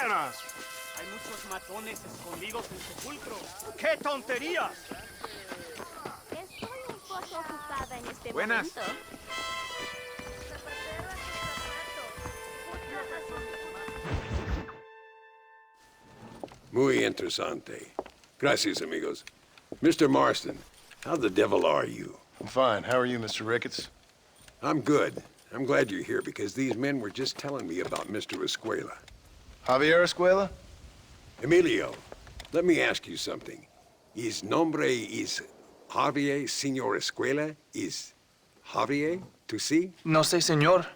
Buenas. Hay muchos matones escondidos en sepulcro. ¡Qué tonterías! Estoy un poco ocupada en este Buenas. momento. Muy interesante. Gracias, amigos. Mr. Marston, how the devil are you? I'm fine. How are you, Mr. Ricketts? I'm good. I'm glad you're here because these men were just telling me about Mr. Escuela. Javier Escuela? Emilio, let me ask you something. His nombre is Javier Señor Escuela? Is Javier to see? No sé, señor.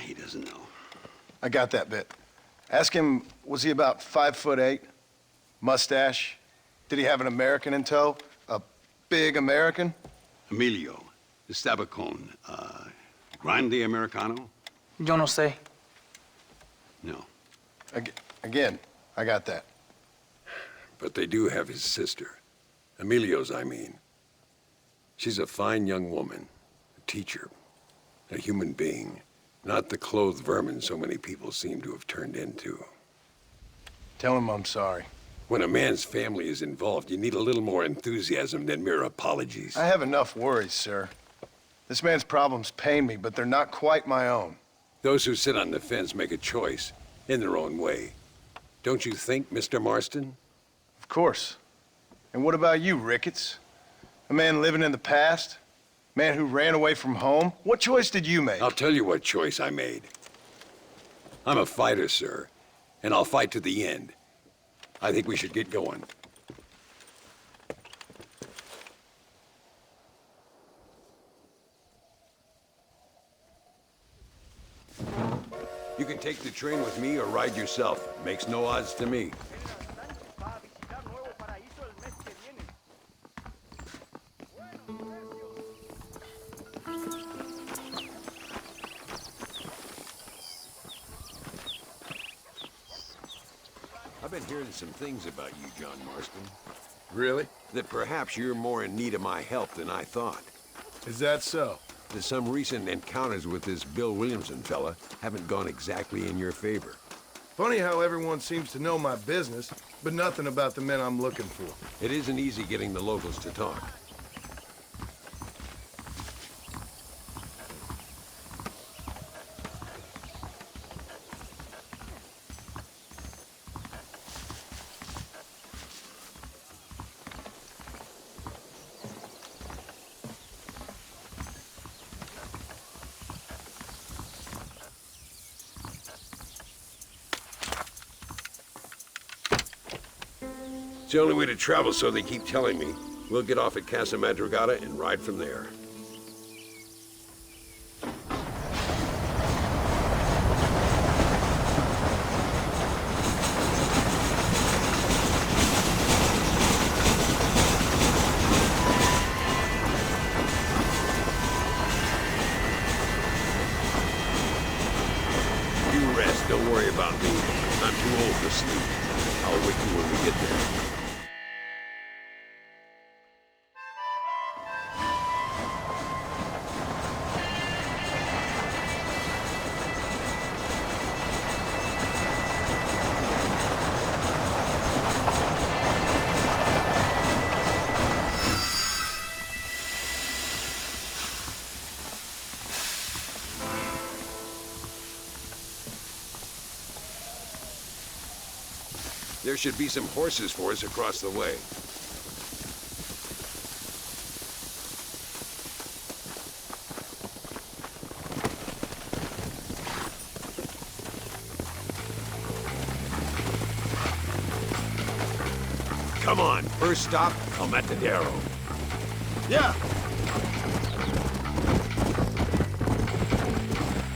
He doesn't know. I got that bit. Ask him, was he about 5'8"? Mustache? Did he have an American in tow? A big American? Emilio, estaba con, grande americano? Yo no sé. No. Again, I got that. But they do have his sister. Emilio's, I mean. She's a fine young woman, a teacher, a human being, not the clothed vermin so many people seem to have turned into. Tell him I'm sorry. When a man's family is involved, you need a little more enthusiasm than mere apologies. I have enough worries, sir. This man's problems pain me, but they're not quite my own. Those who sit on the fence make a choice, in their own way. Don't you think, Mr. Marston? Of course. And what about you, Ricketts? A man living in the past? Man who ran away from home? What choice did you make? I'll tell you what choice I made. I'm a fighter, sir, and I'll fight to the end. I think we should get going. You can take the train with me or ride yourself. Makes no odds to me. I've been hearing some things about you, John Marston. Really? That perhaps you're more in need of my help than I thought. Is that so? That some recent encounters with this Bill Williamson fella haven't gone exactly in your favor. Funny how everyone seems to know my business, but nothing about the men I'm looking for. It isn't easy getting the locals to talk. It's the only way to travel, so they keep telling me. We'll get off at Casa Madrugada and ride from there. You rest, don't worry about me. I'm too old to sleep. I'll wake you when we get there. There should be some horses for us across the way. Come on, first stop, El Matadero. Yeah!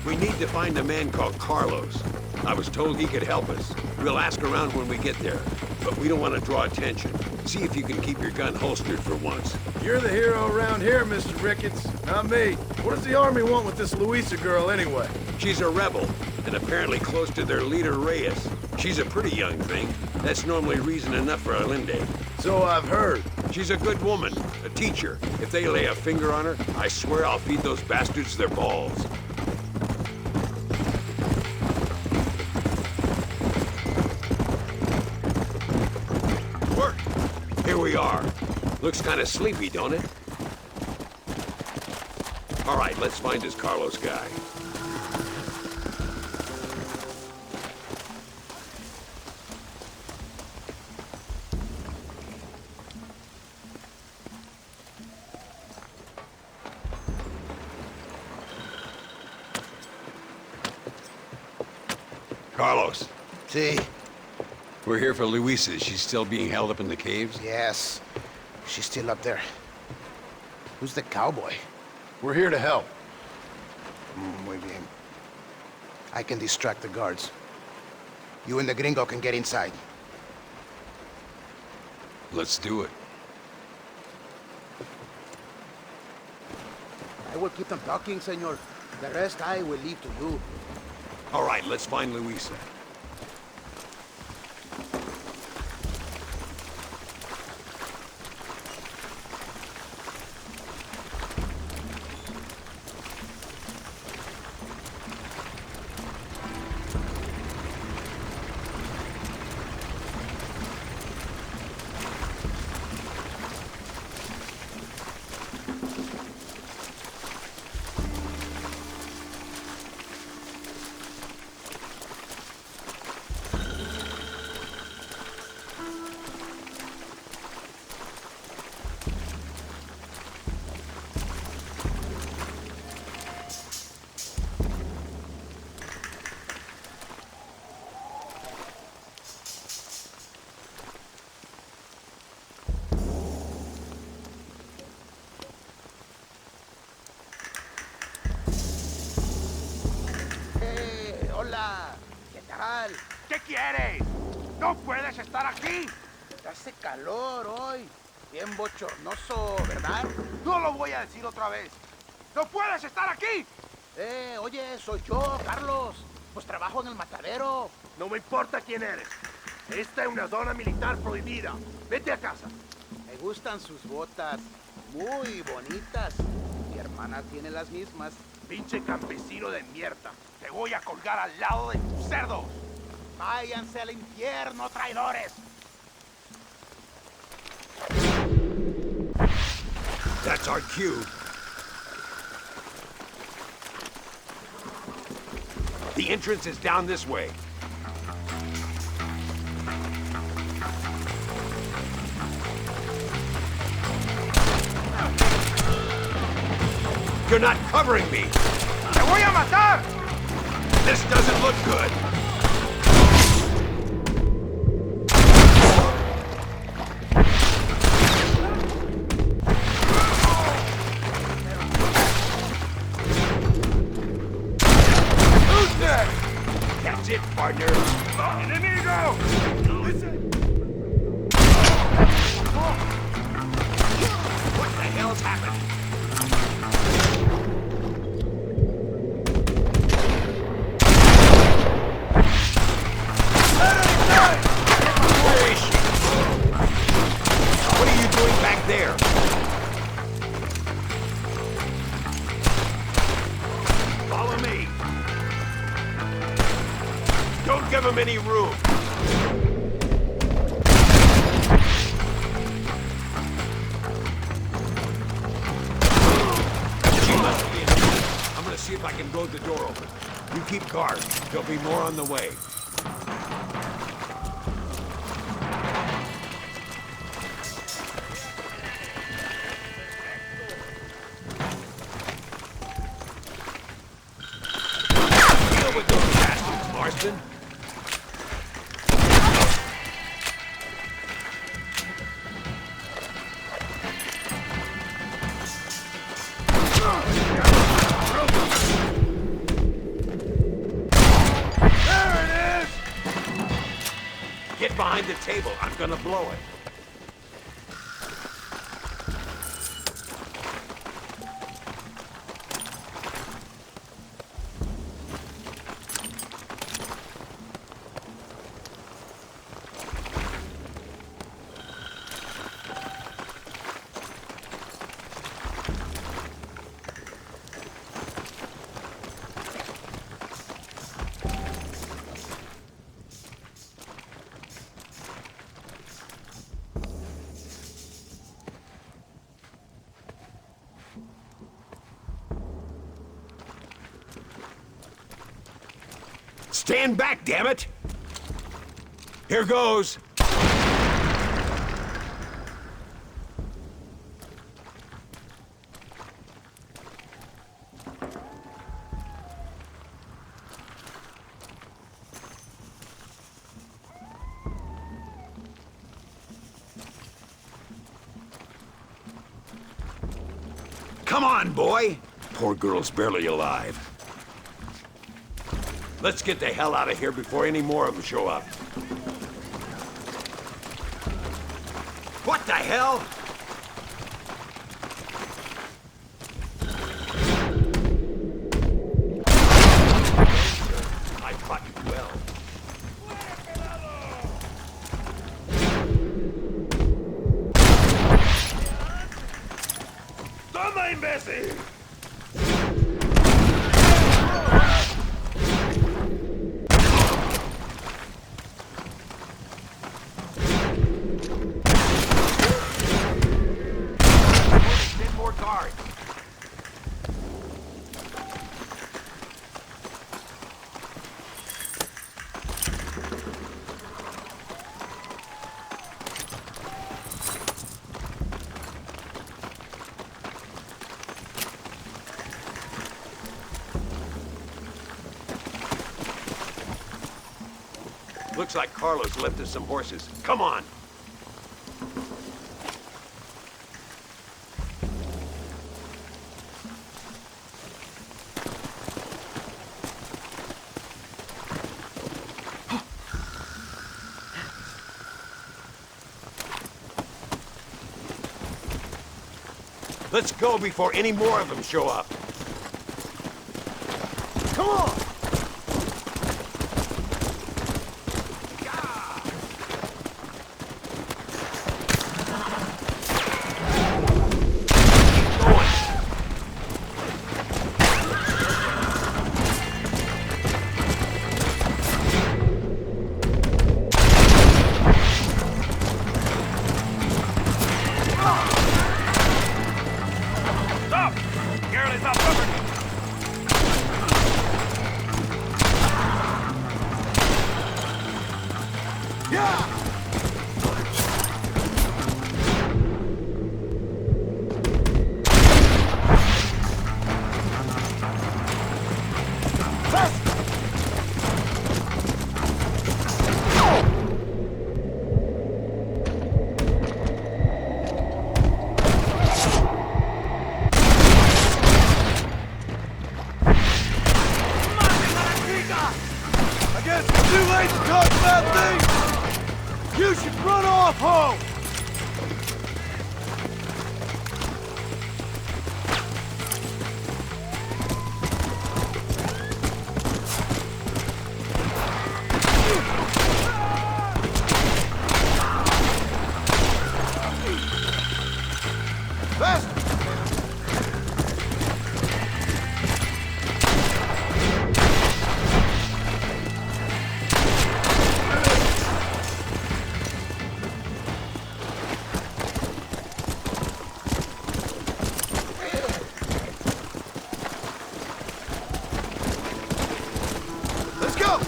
We need to find a man called Carlos. I was told he could help us. We'll ask around when we get there, but we don't want to draw attention. See if you can keep your gun holstered for once. You're the hero around here, Mr. Ricketts, not me. What does the army want with this Luisa girl anyway? She's a rebel, and apparently close to their leader, Reyes. She's a pretty young thing. That's normally reason enough for Undead. So I've heard. She's a good woman, a teacher. If they lay a finger on her, I swear I'll feed those bastards their balls. Looks kind of sleepy, don't it? All right, let's find this Carlos guy. Carlos, See, We're here for Luisa. She's still being held up in the caves? yes, she's still up there. Who's the cowboy? We're here to help. Muy bien. I can distract the guards. You and the gringo can get inside. Let's do it. I will keep them talking, senor. The rest I will leave to you. All right, let's find Luisa. Hola. ¿Qué tal? ¿Qué quieres? ¡No puedes estar aquí! Hace calor hoy. Bien bochornoso, ¿verdad? No lo voy a decir otra vez. ¡No puedes estar aquí! Oye, soy yo, Carlos. Pues trabajo en el matadero. No me importa quién eres. Esta es una zona militar prohibida. Vete a casa. Me gustan sus botas. Muy bonitas. Mi hermana tiene las mismas. Pinche campesino de mierda. Te voy a colgar al lado de tus cerdos. Váyanse al infierno, traidores. That's our cue. The entrance is down this way. You're not covering me! ¡Te voy a matar! This doesn't look good! Who's there? That's it, partner! ¡Enemigo! What the hell's happened? Where is she? What are you doing back there? Follow me. Don't give him any room. She must be in here. I'm gonna see if I can blow the door open. You keep guard. There'll be more on the way. Deal with those bastards, Marston. There it is! Get behind the table. I'm gonna blow it. Stand back, damn it! Here goes. Come on, boy! Poor girl's barely alive. Let's get the hell out of here before any more of them show up. What the hell? I caught you well. ¡Toma, imbécil! Send more guards. Looks like Carlos left us some horses. Come on! Let's go before any more of them show up. Come on! Stop! Garrett is outnumbered! I guess it's too late to talk about things! You should run off home! Faster! Let's go!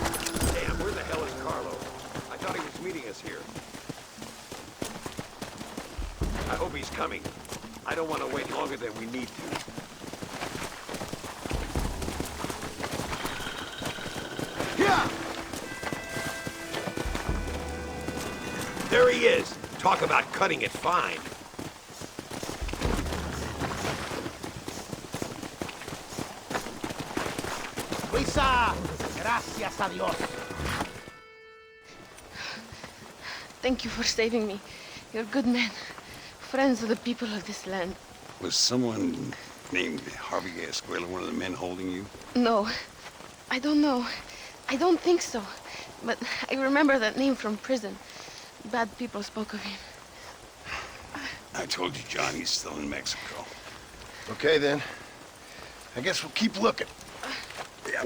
Damn, where the hell is Carlo? I thought he was meeting us here. I hope he's coming. I don't want to wait longer than we need to. Yeah! There he is. Talk about cutting it fine. Luisa! Gracias a Dios! Thank you for saving me. You're good men. Friends of the people of this land. Was someone named Harvey Escuela one of the men holding you? No, I don't know. I don't think so. But I remember that name from prison. Bad people spoke of him. I told you, John, he's still in Mexico. Okay, then. I guess we'll keep looking. Yeah.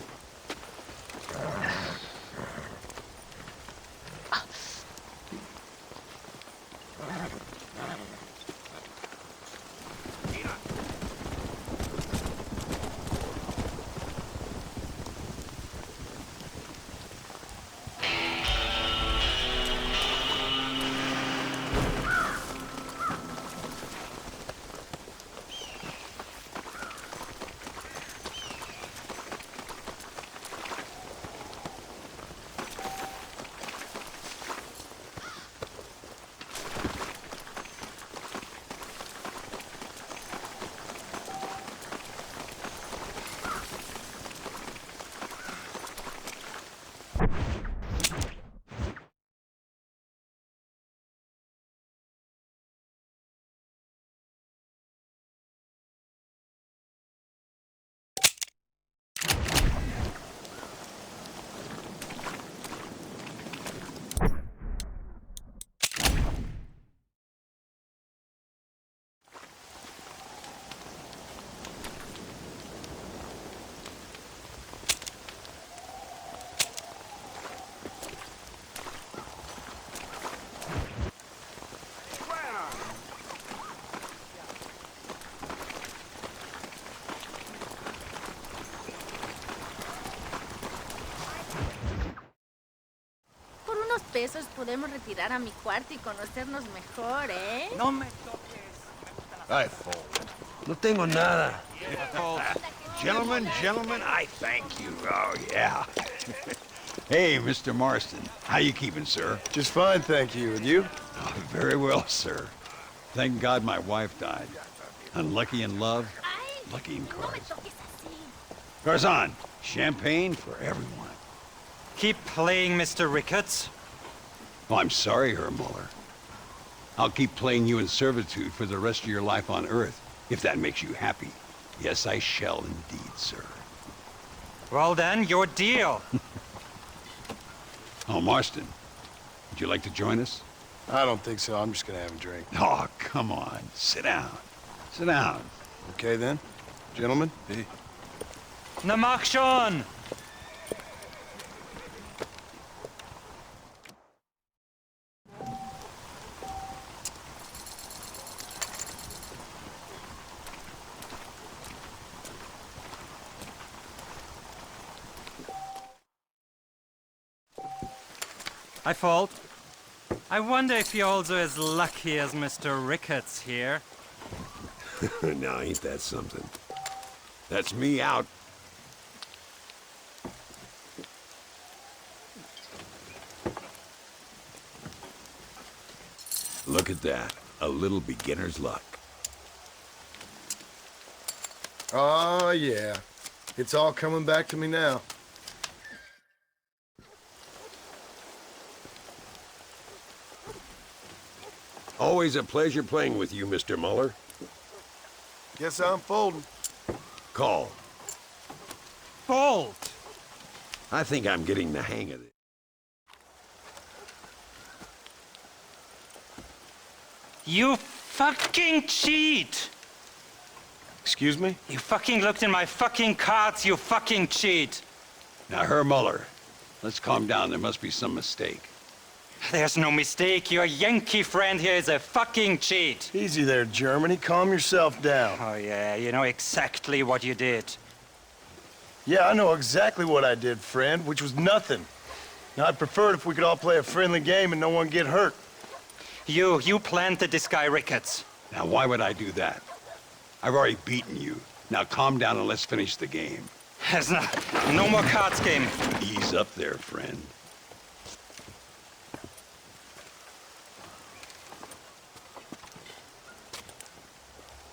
Por unos pesos podemos retirar a mi cuarto y conocernos mejor, ¿eh? No me toques. I fold. No tengo nada. Gentlemen, I thank you. Oh, yeah. Hey, Mr. Marston. How you keeping, sir? Just fine, thank you. And you? Oh, very well, sir. Thank God my wife died. Unlucky in love, Ay, lucky in no me cards. toques así. Garzon, champagne for everyone. Keep playing, Mr. Ricketts. Oh, I'm sorry, Herr Muller. I'll keep playing you in servitude for the rest of your life on Earth, if that makes you happy. Yes, I shall indeed, sir. Well then, your deal. Oh, Marston, would you like to join us? I don't think so. I'm just gonna have a drink. Oh, come on. Sit down. Sit down. Okay, then? Gentlemen? Na mach schon! I fault. I wonder if you're also as lucky as Mr. Ricketts here. Now, ain't that something? That's me out. Look at that. A little beginner's luck. Oh, yeah. It's all coming back to me now. Always a pleasure playing with you, Mr. Muller. Guess I'm folding. Call. Bold! I think I'm getting the hang of it. You fucking cheat! Excuse me? You fucking looked in my fucking cards, you fucking cheat! Now, Herr Muller, let's calm down. There must be some mistake. There's no mistake. Your Yankee friend here is a fucking cheat. Easy there, Germany. Calm yourself down. Oh yeah, you know exactly what you did. Yeah, I know exactly what I did, friend, which was nothing. Now, I'd prefer it if we could all play a friendly game and no one get hurt. You planted this guy Ricketts. Now, why would I do that? I've already beaten you. Now, calm down and let's finish the game. There's no more cards game. Ease up there, friend.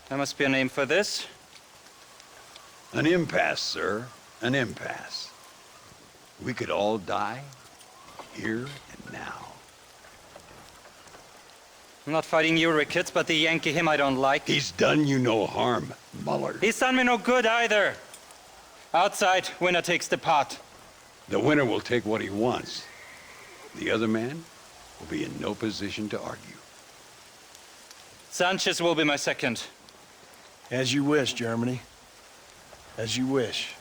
There must be a name for this. An impasse, sir. An impasse. We could all die here and now. I'm not fighting you, Ricketts, but the Yankee him I don't like. He's done you no harm, Muller. He's done me no good either. Outside, winner takes the pot. The winner will take what he wants. The other man will be in no position to argue. Sanchez will be my second. As you wish, Germany. As you wish.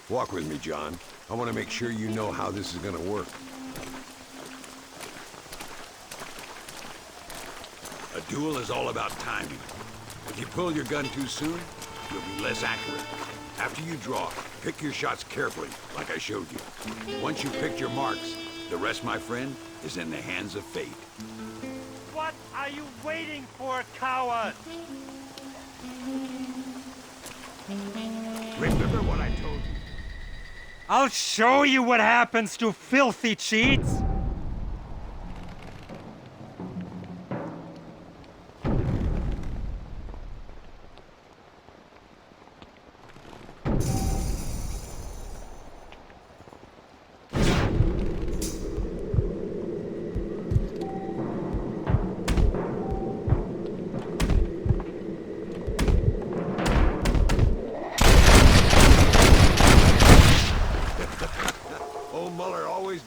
Walk with me, John. I want to make sure you know how this is going to work. A duel is all about timing. If you pull your gun too soon, you'll be less accurate. After you draw, pick your shots carefully, like I showed you. Once you've picked your marks, the rest, my friend, is in the hands of fate. What are you waiting for, coward? Remember what I told you. I'll show you what happens to filthy cheats.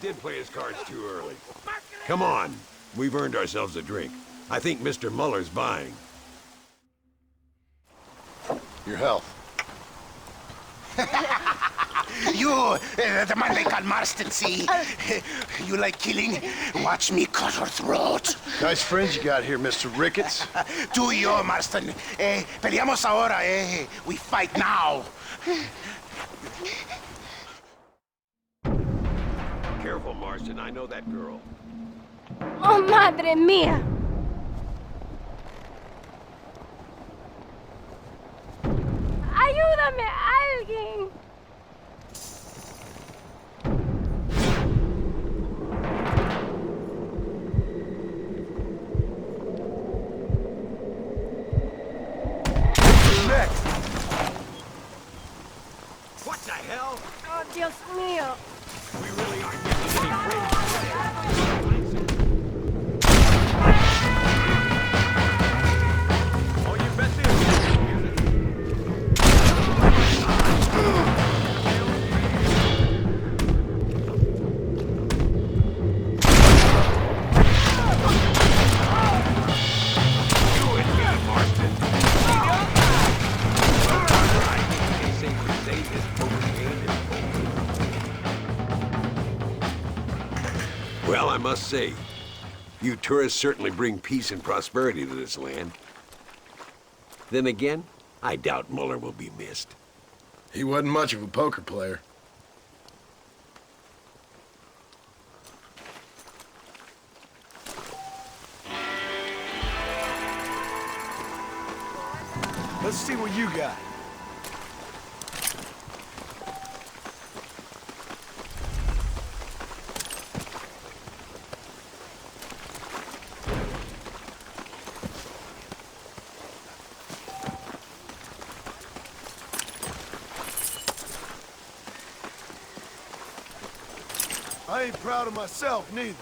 did play his cards too early. Come on. We've earned ourselves a drink. I think Mr. Muller's buying. Your health. You, the man they call Marston, see? You like killing? Watch me cut her throat. Nice friends you got here, Mr. Ricketts. Tú y yo, Marston. Peleamos ahora, We fight now. Careful, Marston. I know that girl. ¡Oh, madre mía! ¡Ayúdame, alguien! What the hell? ¡Oh, Dios mío! We really aren't getting any friends. Oh, you bet this. Well, I must say, you tourists certainly bring peace and prosperity to this land. Then again, I doubt Muller will be missed. He wasn't much of a poker player. Let's see what you got. I ain't proud of myself, neither.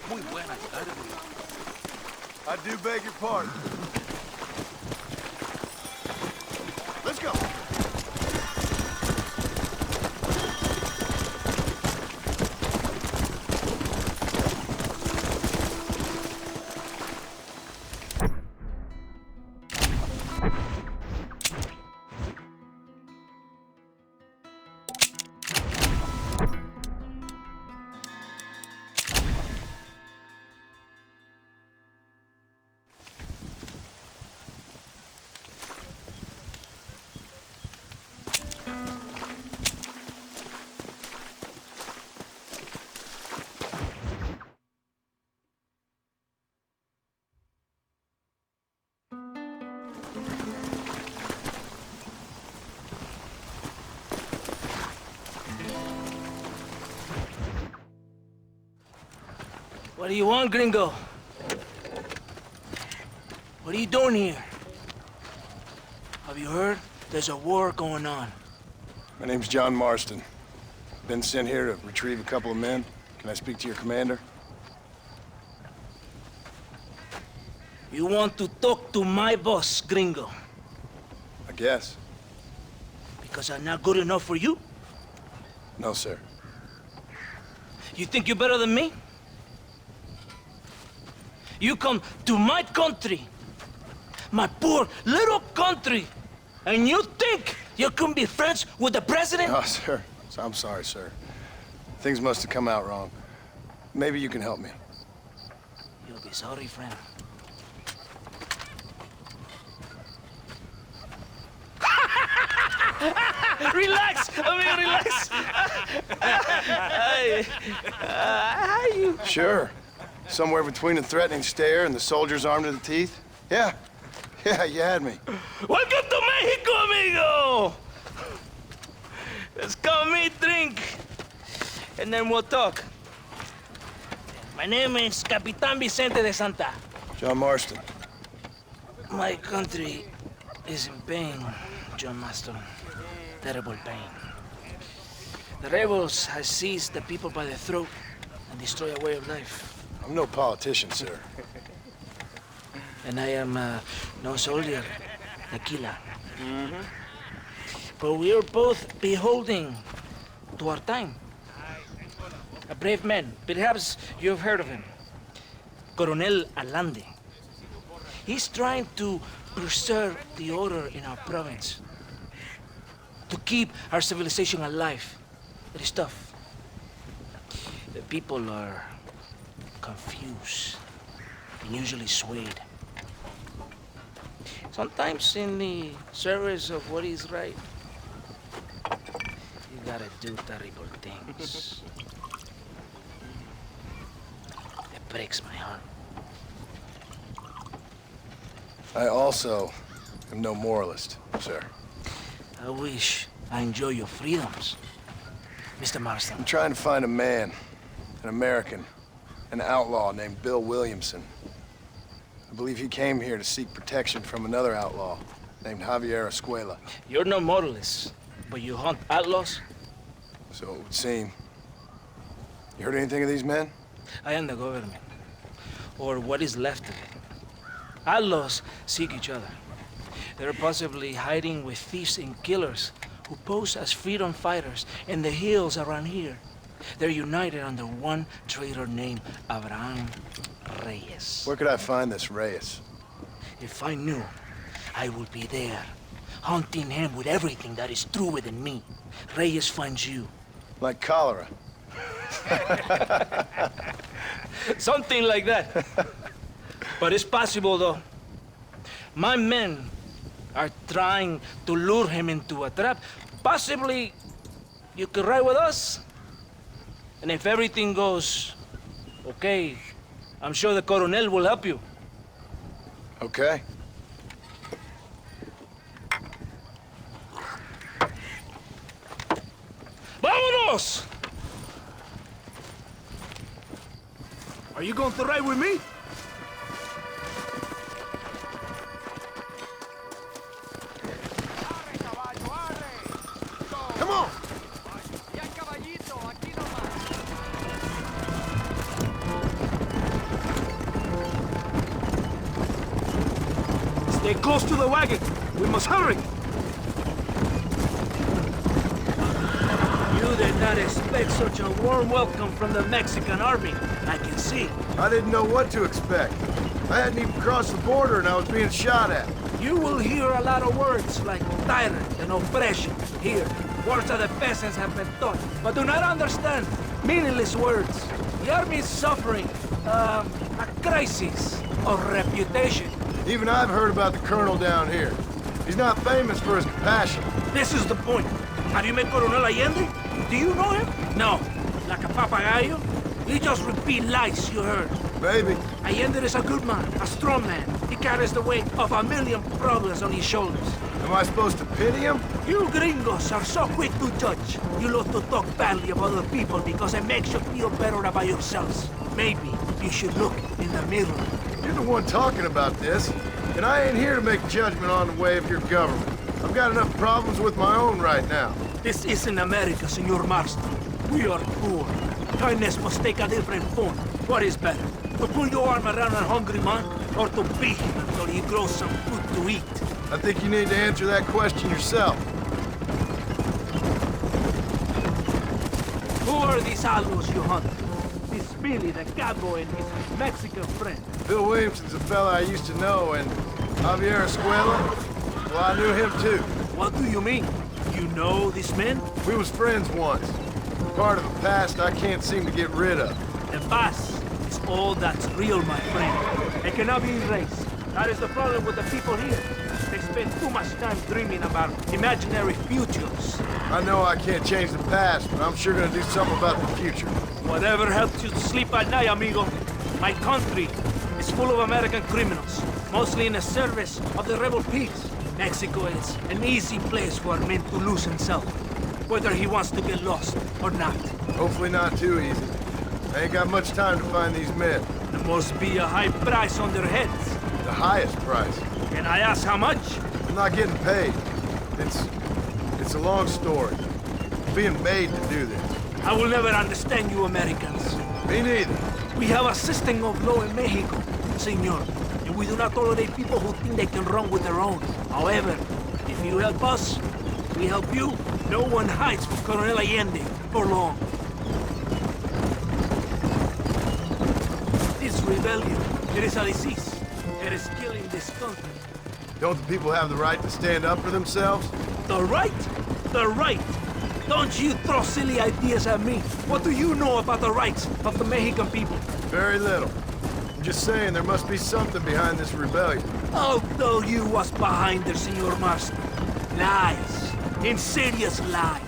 Muy buenas tardes. I do beg your pardon. Let's go. What do you want, gringo? What are you doing here? Have you heard? There's a war going on. My name's John Marston. Been sent here to retrieve a couple of men. Can I speak to your commander? You want to talk to my boss, gringo? I guess. Because I'm not good enough for you? No, sir. You think you're better than me? You come to my country, my poor little country, and you think you can be friends with the president? No, sir. I'm sorry, sir. Things must have come out wrong. Maybe you can help me. You'll be sorry, friend. Relax, amigo, relax. How you? Sure. Somewhere between a threatening stare and the soldier's armed to the teeth? Yeah. Yeah, you had me. Welcome to Mexico, amigo! Let's come meet, drink, and then we'll talk. My name is Capitan Vicente de Santa. John Marston. My country is in pain, John Marston. Terrible pain. The rebels have seized the people by the throat and destroyed a way of life. I'm no politician, sir. And I am no soldier, tequila. But we are both beholding to our time. A brave man, perhaps you've heard of him. Coronel Allende. He's trying to preserve the order in our province. To keep our civilization alive. It is tough. The people are confused and usually swayed. Sometimes in the service of what is right, you gotta do terrible things. It breaks my heart. I also am no moralist, sir. I wish I enjoy your freedoms, Mr. Marston. I'm trying to find a man, an American, an outlaw named Bill Williamson. I believe he came here to seek protection from another outlaw named Javier Escuela. You're no moralist, but you hunt outlaws? So it would seem. You heard anything of these men? I am the government, or what is left of it. Outlaws seek each other. They're possibly hiding with thieves and killers who pose as freedom fighters in the hills around here. They're united under one traitor named Abraham Reyes. Where could I find this Reyes? If I knew, I would be there, hunting him with everything that is true within me. Reyes finds you. Like cholera. Something like that. But it's possible, though. My men are trying to lure him into a trap. Possibly, you could ride with us. And if everything goes okay, I'm sure the Coronel will help you. Okay. ¡Vámonos! Are you going to ride with me? Come on! Stay close to the wagon. We must hurry. You did not expect such a warm welcome from the Mexican army, I can see. I didn't know what to expect. I hadn't even crossed the border and I was being shot at. You will hear a lot of words like tyrant and oppression here. Words that the peasants have been taught, but do not understand. Meaningless words. The army is suffering a crisis of reputation. Even I've heard about the colonel down here. He's not famous for his compassion. This is the point. Have you met Coronel Allende? Do you know him? No. Like a papagayo? You just repeat lies you heard. Maybe. Allende is a good man, a strong man. He carries the weight of 1,000,000 problems on his shoulders. Am I supposed to pity him? You gringos are so quick to judge. You love to talk badly about other people because it makes you feel better about yourselves. Maybe you should look in the mirror. You're the one talking about this, and I ain't here to make judgment on the way of your government. I've got enough problems with my own right now. This isn't America, Senor Marston. We are poor. Kindness must take a different form. What is better? To put your arm around a hungry man, or to beat him until he grows some food to eat? I think you need to answer that question yourself. Who are these outlaws you hunt? This Billy, the cowboy, and his Mexican friend. Bill Williamson's a fella I used to know, and Javier Escuela, well, I knew him too. What do you mean? You know these men? We was friends once. Part of a past I can't seem to get rid of. The past is all that's real, my friend. It cannot be erased. That is the problem with the people here. They spend too much time dreaming about imaginary futures. I know I can't change the past, but I'm sure gonna do something about the future. Whatever helps you to sleep at night, amigo. My country is full of American criminals, mostly in the service of the rebel peace. Mexico is an easy place for a man to lose himself, whether he wants to get lost or not. Hopefully not too easy. I ain't got much time to find these men. There must be a high price on their heads. The highest price. Can I ask how much? I'm not getting paid. It's a long story. I'm being made to do this. I will never understand you Americans. Me neither. We have a system of law in Mexico, senor, and We do not tolerate people who think they can run with their own. However, if you help us, we help you. No one hides from Colonel Allende for long. This rebellion, it is a disease. It is killing this country. Don't the people have the right to stand up for themselves? The right? The right! Don't you throw silly ideas at me. What do you know about the rights of the Mexican people? Very little. I'm just saying there must be something behind this rebellion. I'll tell you what's behind there, Senor Marston. Lies. Insidious lies.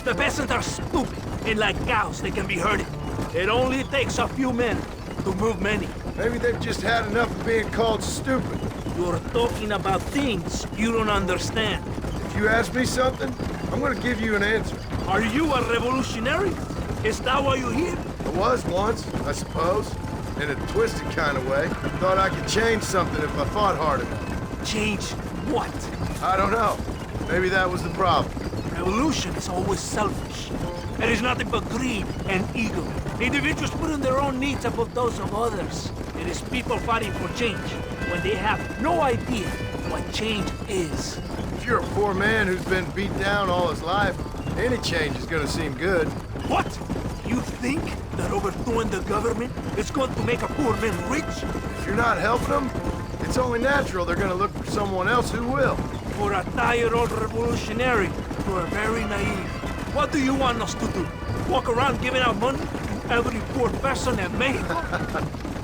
The peasants are stupid, and like cows, they can be herded. It only takes a few men to move many. Maybe they've just had enough of being called stupid. You're talking about things you don't understand. If you ask me something, I'm gonna give you an answer. Are you a revolutionary? Is that why you're here? I was once, I suppose. In a twisted kind of way. Thought I could change something if I fought hard enough. Change what? I don't know. Maybe that was the problem. Revolution is always selfish. It is nothing but greed and ego. Individuals putting their own needs above those of others. It is people fighting for change when they have no idea what change is. If you're a poor man who's been beat down all his life, any change is gonna seem good. What? You think that overthrowing the government is going to make a poor man rich? If you're not helping them, it's only natural they're gonna look for someone else who will. For a tired old revolutionary, you are very naive. What do you want us to do? Walk around giving out money to every poor person in Mexico?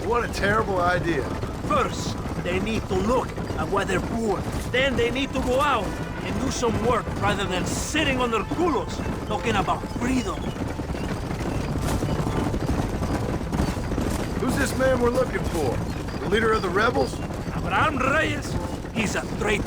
What a terrible idea. First, they need to look at why they're poor. Then they need to go out and do some work rather than sitting on their culos talking about freedom. Who's this man we're looking for? The leader of the rebels? Abraham Reyes, he's a traitor,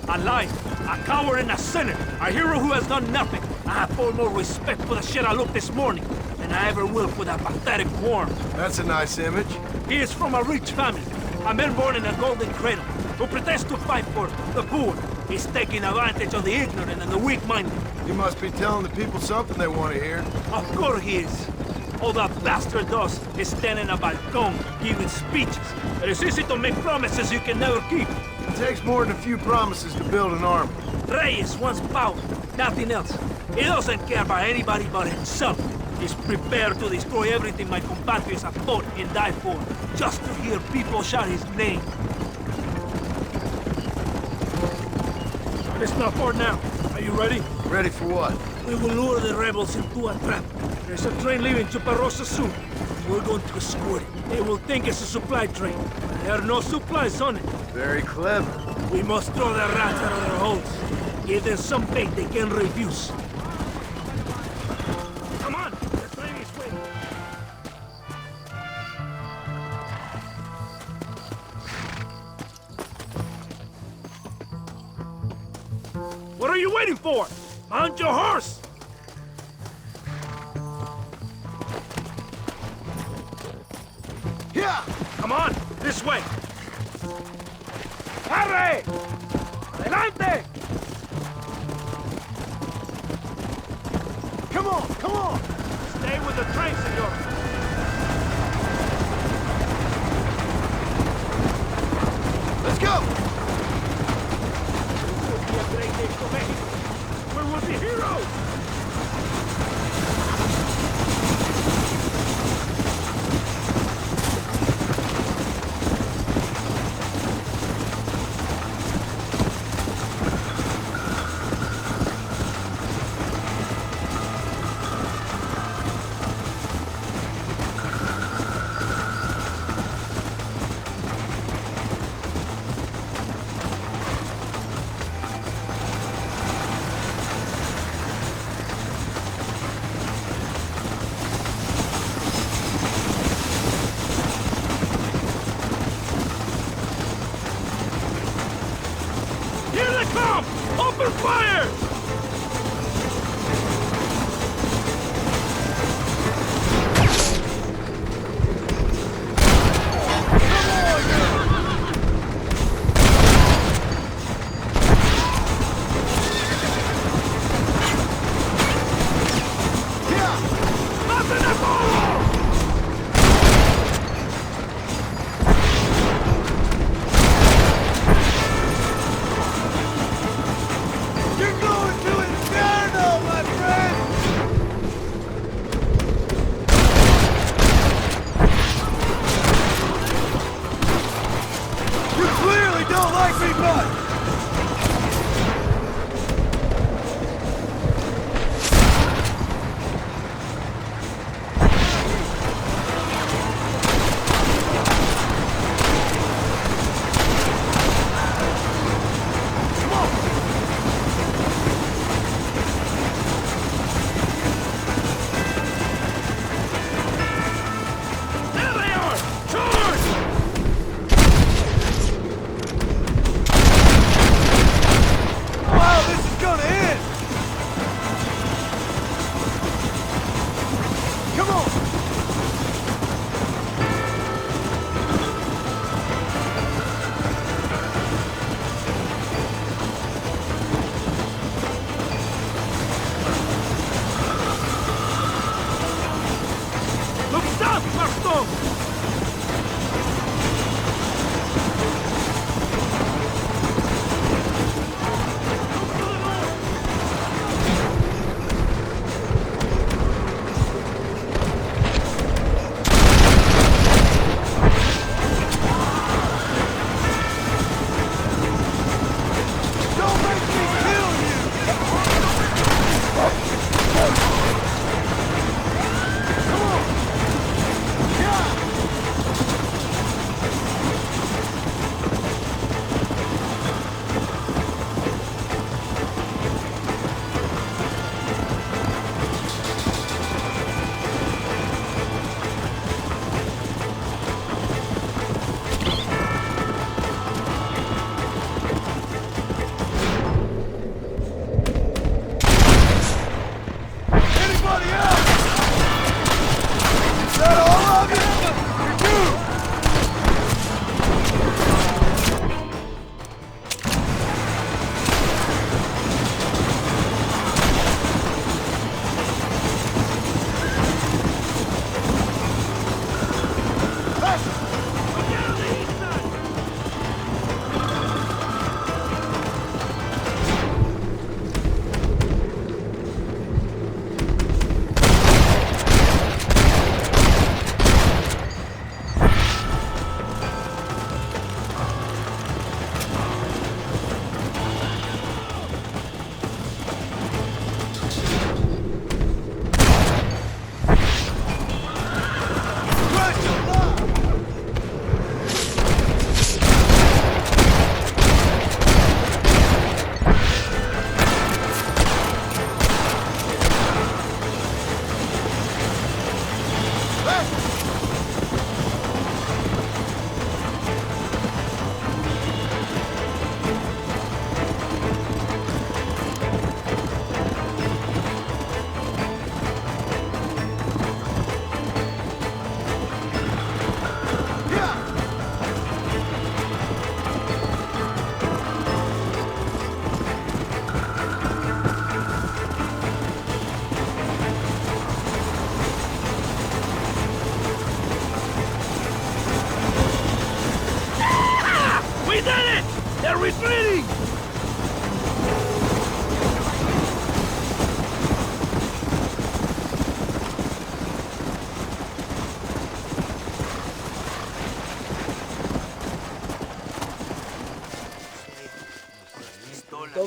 a liar, a coward and a sinner, a hero who has done nothing. I have far more respect for the shit I looked this morning than I ever will for that pathetic worm. That's a nice image. He is from a rich family, a man born in a golden cradle, who pretends to fight for the poor. He's taking advantage of the ignorant and the weak-minded. He must be telling the people something they want to hear. Of course he is. All that bastard does is stand in a balcony, giving speeches. It is easy to make promises you can never keep. It takes more than a few promises to build an army. Reyes wants power, nothing else. He doesn't care about anybody but himself. He's prepared to destroy everything my compatriots have fought and died for, just to hear people shout his name. It's not far now. Are you ready? Ready for what? We will lure the rebels into a trap. There's a train leaving Chuparosa soon. We're going to escort it. They will think it's a supply train. There are no supplies on it. Very clever. We must throw the rats out of their holes. Give them some bait they can refuse. Come on! The train is waiting. What are you waiting for? Mount your horse! Here! Come on, this way! Arre! Adelante! Come on, come on! Stay with the train, senor. Let's go! This will be a great day for Mexico. We will be heroes!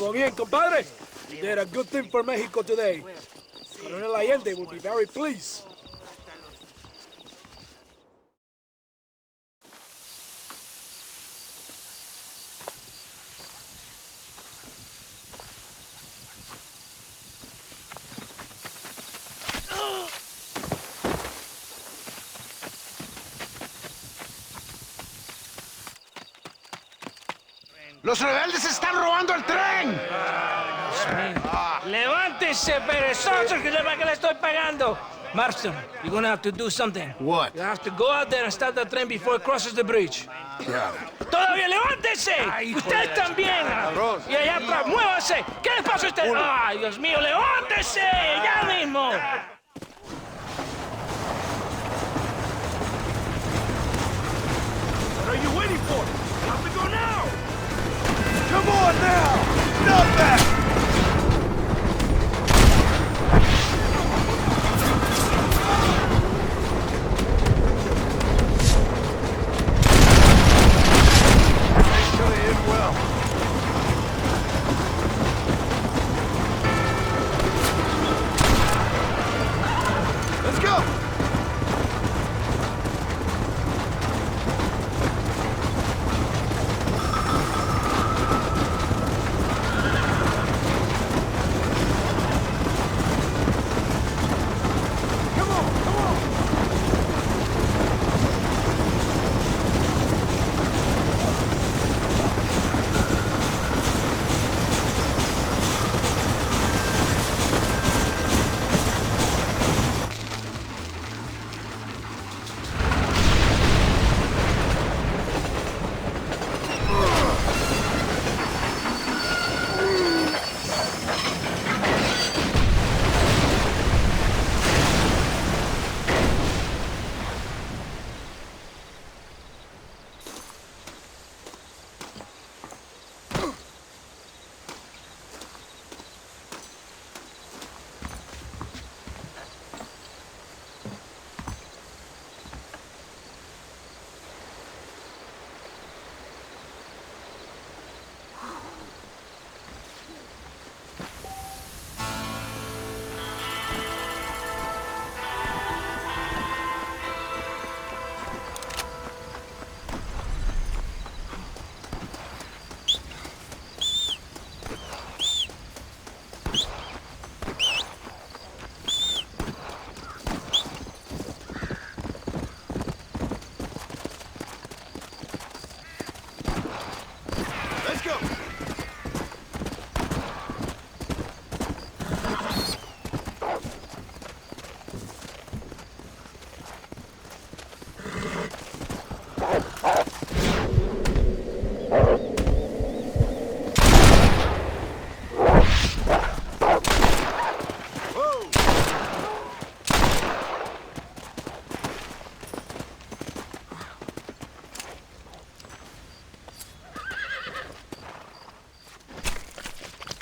Todo bien, compadre? You did a good thing for Mexico today. Coronel Allende will be very pleased. ¡Los rebeldes están robando el tren! ¡Levántense, perezosos, que le estoy pagando! Marston, you're gonna have to do something. What? You have to go out there and stop the train before it crosses the bridge. Yeah. ¡Todavía levántense! ¡Usted también! Y allá atrás, muévase. ¿Qué les pasa a usted? ¡Ay, Dios mío, levántense! ¡Ya mismo! What are you waiting for? You have to go now! Come on now! Stop that! It's gonna end well. Let's go!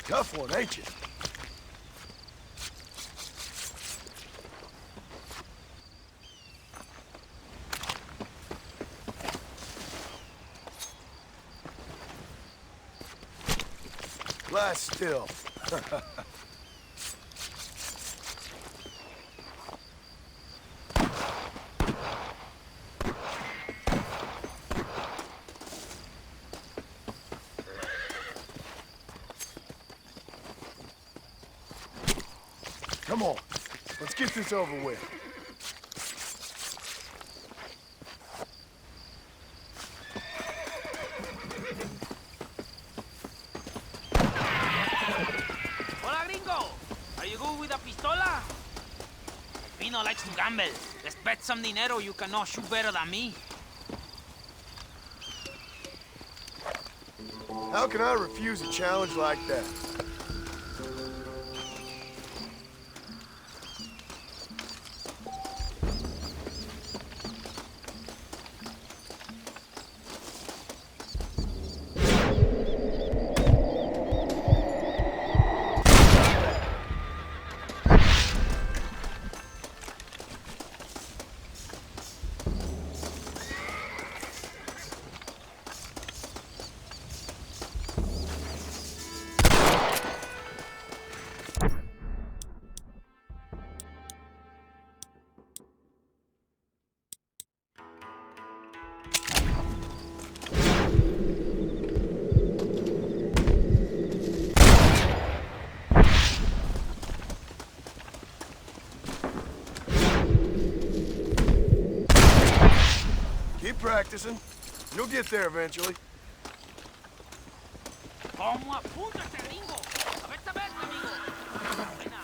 Tough one, ain't you? Lie still. Come on, let's get this over with. Hola, gringo! Are you good with a pistola? Pino likes to gamble. Let's bet some dinero you cannot shoot better than me. How can I refuse a challenge like that? practicing. You'll get there eventually. ¿Cómo apunta este gringo? A ver, amigo. Buena.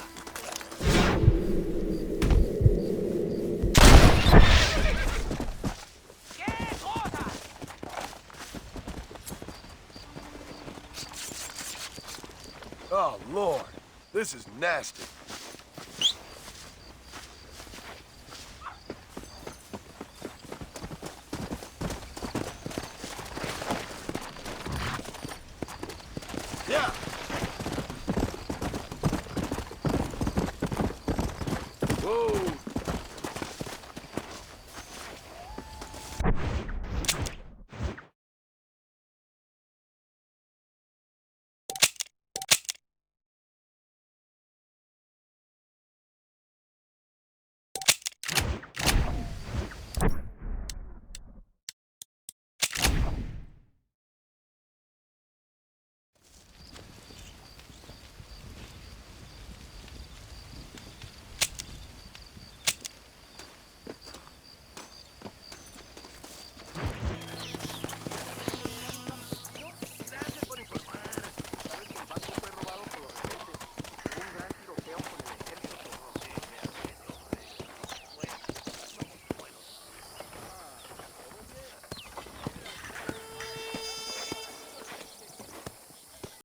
¿Qué cosa? Oh, Lord. This is nasty. Yeah. Whoa.